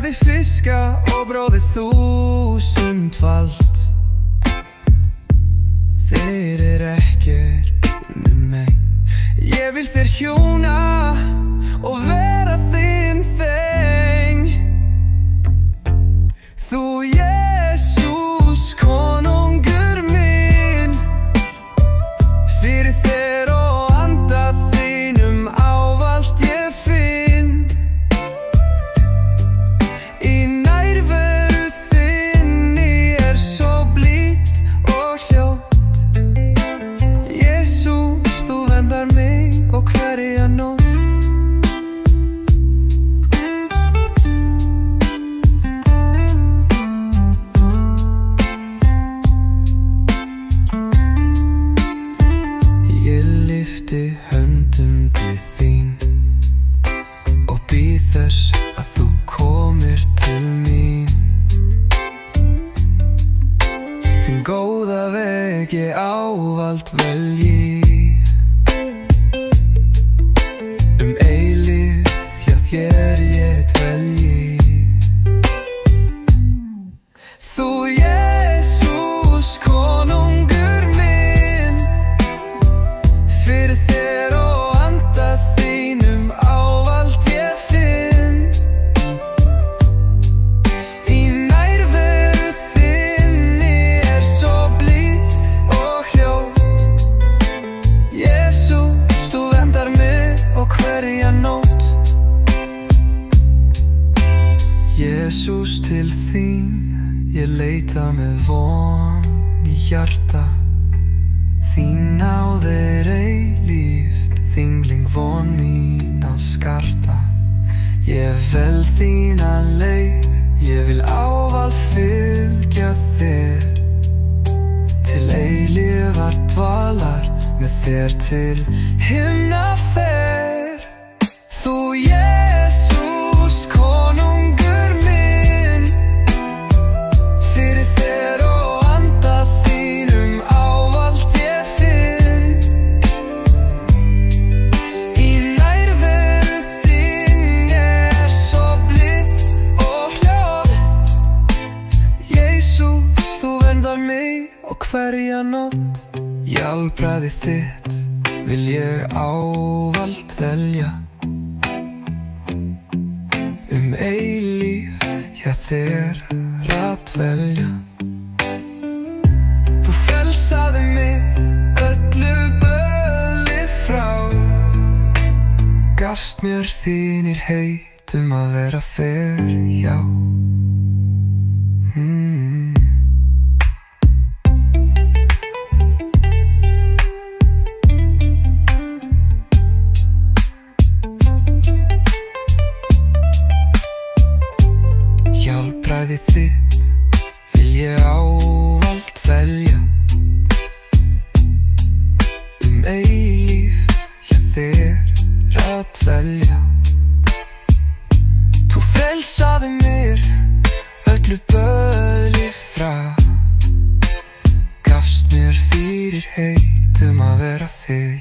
verði fiska og bróðið þúsundfalt. Þeir ekkert mig. Ég vil þér hjóna og vera þinn þeng. Þú Jesús konungur minn, fyrir þér og anda þínum ávallt ég finn. Í nærveru þinni svo blítt og hljótt. Jesús, þú verndar mig og hverja nótt. Ég lyfti höndum til þín og bíð þess að þú komir til mín. Þín góða veg ég ávallt velji, eilífð hjá þér ég dvelji. Þú Jesús konungur minn, fyrir þér og anda þínum ávallt ég finn. Í nærveru þinni svo blítt og hljótt. Jesús, þú verndar mig og hverja nótt. Jesús, til þín ég leita með von í hjarta. Þín náð eilíf, þingling von mín að skarta. Ég vel þína leið, ég vil ávallt fylgja þér. Til eilífar dvalar, með þér til himna fer. Þú Jesús konungur minn, fyrir þér og anda þínum ávallt ég finn. Í nærveru þinni svo blítt og hljótt. Jesús, þú verndar mig og hverja nótt. Hjálpræði þitt vil ég ávallt velja, eilíf hjá þér að dvelja. Þú frelsaði mig öllu böli frá, gafst mér þínir heit að vera fer hjá. Hjálpræði þitt vil ég ávallt velja, eilíf hjá þér að dvelja. Þú frelsaði mér öllu böli frá, gafst mér fyrir heit að vera fer